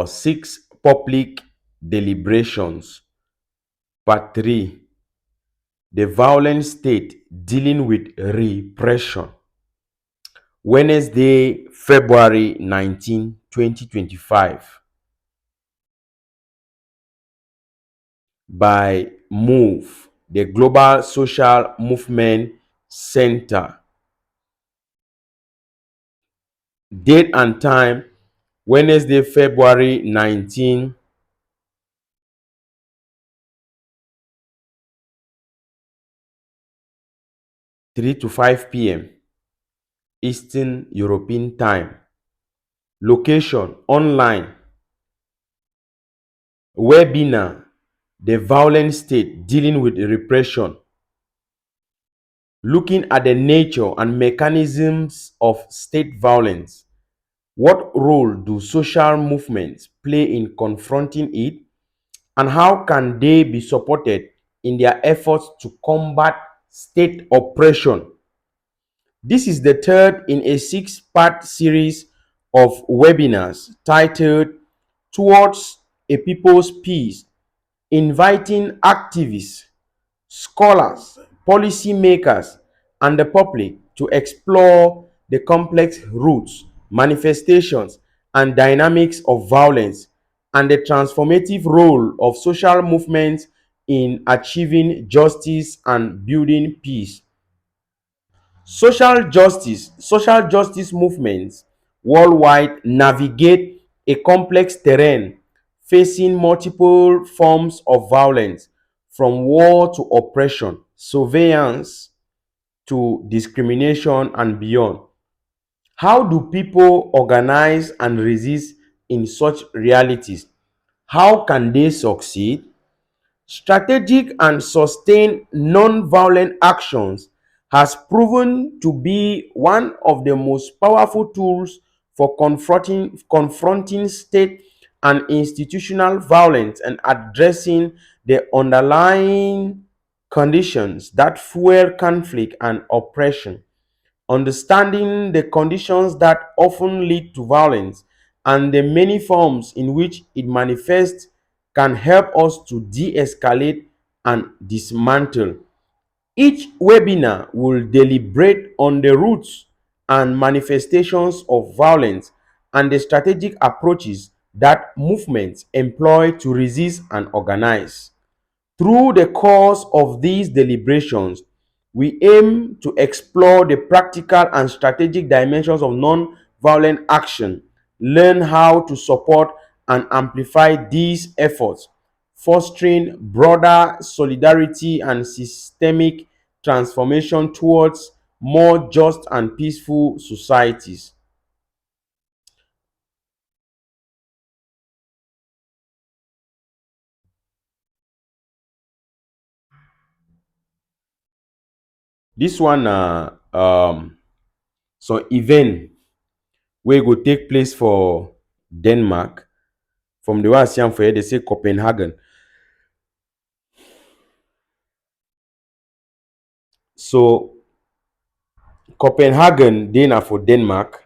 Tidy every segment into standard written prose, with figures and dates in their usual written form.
6 public deliberations. Part 3, the violent state dealing with repression. Wednesday, February 19, 2025. By MOVE, the Global Social Movement Center. Date and time, Wednesday, February 19, 3 to 5 p.m. Eastern European Time. Location, online. Webinar, the violent state dealing with repression. Looking at the nature and mechanisms of state violence. What role do social movements play in confronting it, and how can they be supported in their efforts to combat state oppression? This is the third in a 6-part series of webinars titled Towards a People's Peace, inviting activists, scholars, policymakers, and the public to explore the complex roots, manifestations, and dynamics of violence and the transformative role of social movements in achieving justice and building peace. Social justice movements worldwide navigate a complex terrain, facing multiple forms of violence, from war to oppression, surveillance to discrimination and beyond. How do people organize and resist in such realities? How can they succeed? Strategic and sustained non-violent actions has proven to be one of the most powerful tools for confronting state and institutional violence and addressing the underlying conditions that fuel conflict and oppression. Understanding the conditions that often lead to violence and the many forms in which it manifests can help us to de-escalate and dismantle. Each webinar will deliberate on the roots and manifestations of violence and the strategic approaches that movements employ to resist and organize. Through the course of these deliberations, we aim to explore the practical and strategic dimensions of non-violent action, learn how to support and amplify these efforts, fostering broader solidarity and systemic transformation towards more just and peaceful societies. This one so event wey go take place for Denmark. From the way I see am for here, they say Copenhagen. So Copenhagen dey na for Denmark.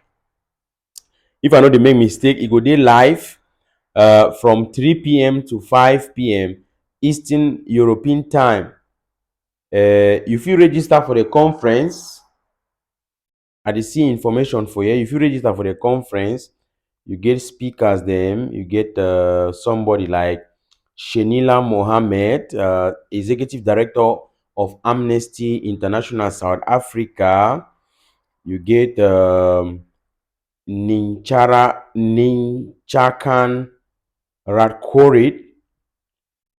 If I no dey make mistake, e go dey live from 3 p.m. to 5 p.m. Eastern European Time. You fit register for the conference. I dey see information for here. You fit register for the conference. You get speakers them. You get somebody like Shenila Mohammed, Executive Director of Amnesty International South Africa. You get Ninchakan Radkorit,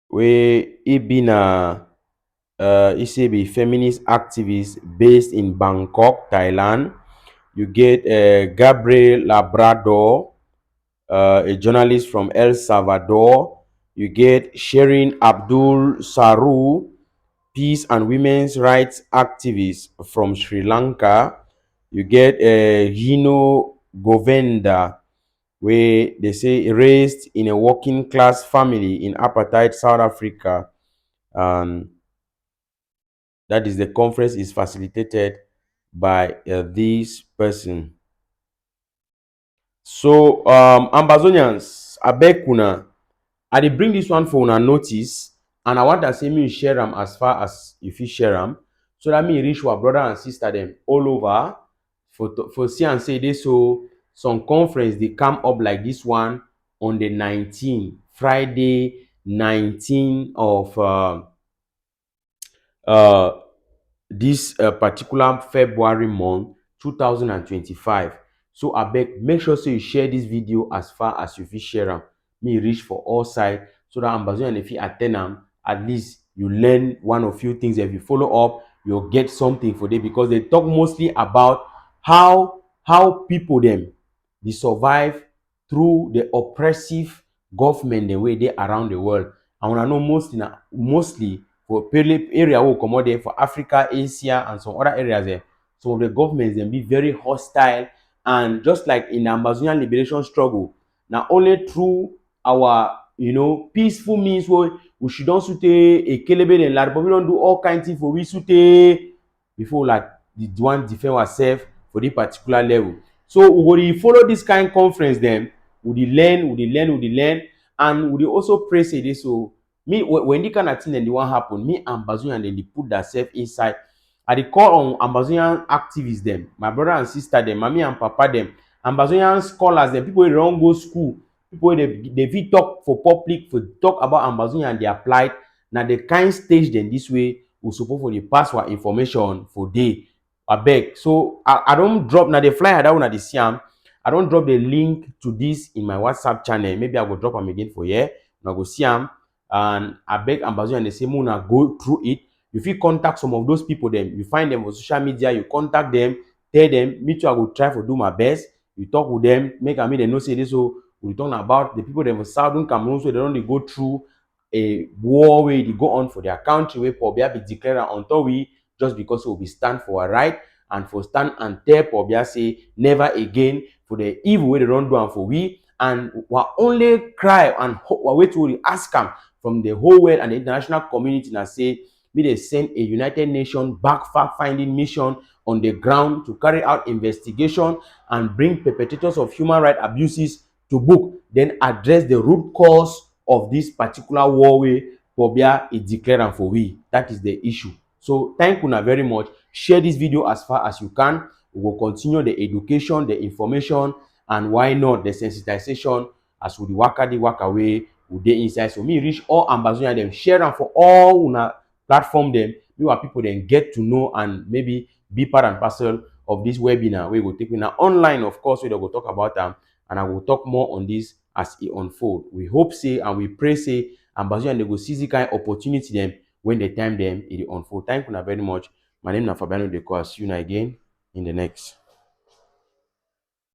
where he been he say be feminist activist based in Bangkok, Thailand. You get Gabriel Labrador, a journalist from El Salvador. You get Sherin Abdul Saru, peace and women's rights activist from Sri Lanka. You get Hino Govenda, where they say raised in a working class family in apartheid South Africa. And that is the conference is facilitated by this person. So, Ambazonians, abeg una, I dey bring this one for una notice, and I want to say me you share am as far as you fit share am, so that me reach our brother and sister dem all over for see am say e dey so some conference dey come up like this one on the 19th, Friday 19 of uh, this particular February month 2025. So abeg make sure say you share this video as far as you fit share am, may e reach for all side, so that Ambazonia fit at ten d am. At least you learn one or few things. If you follow up, you'll get something for them, because they talk mostly about how people dem dey survive through the oppressive government the way they around the world. And una know mostly for area wey we comot there for Africa, Asia, and some other areas there, some of the governments dem be very hostile. And just like in the Amazonian liberation struggle, na only through our peaceful means wey we should don sute ekelebe dem like, but we don do all kind things for we sute before like the one defend ourselves for this particular level. So we go dey follow this kind conference dem, we dey learn, and we dey also pray say this. So me when this kind of thing dem dey wan happen, me and Ambazonian dem dey put themselves inside. I dey call on Ambazonian activists dem, my brother and sister dem, mami and papa dem, Ambazonian scholars dem, people wey dey don go school, people wey dey fit talk for public, for talk about Ambazonia and their plight. Na the kind stage dem this way we suppose for dey pass our information for day. Abeg, so I don drop na the flyer that una dey see am. I don drop the link to this in my WhatsApp channel. Maybe I go drop am again for here. Una go see am, and abeg Ambazonia dey say make una go through it. You fit contact some of those people dem. You find them on social media, you contact them, tell them. Me too, I go try for do my best. You talk with them, make them know say this. So we talk about the people dem for southern Cameroon, so they don dey go through a war wey dey go on for their country, wey Pobia be declare until we, just because we stand for our right, and for stand and tell Pobia say never again for the evil wey they don do am for we. And we only cry and hope, we wait to ask am from the whole world and the international community, na say may they send a United Nations back fact-finding mission on the ground to carry out investigation and bring perpetrators of human rights abuses to book, then address the root cause of this particular war way Pobia is declaring for we. That is the issue. So thank you very much. Share this video as far as you can. We will continue the education, the information, and why not the sensitization as we walk away with the inside. So me reach all Ambazonia them, share them for all una platform them. We want people then get to know and maybe be part and parcel of this webinar. We will take now online, of course, we will talk about them, and I will talk more on this as it unfold. We hope say and we pray say Ambazonia they go see the kind opportunity them when the time them it unfold. Thank you very much. My name is Fabiano Deco. See you again in the next.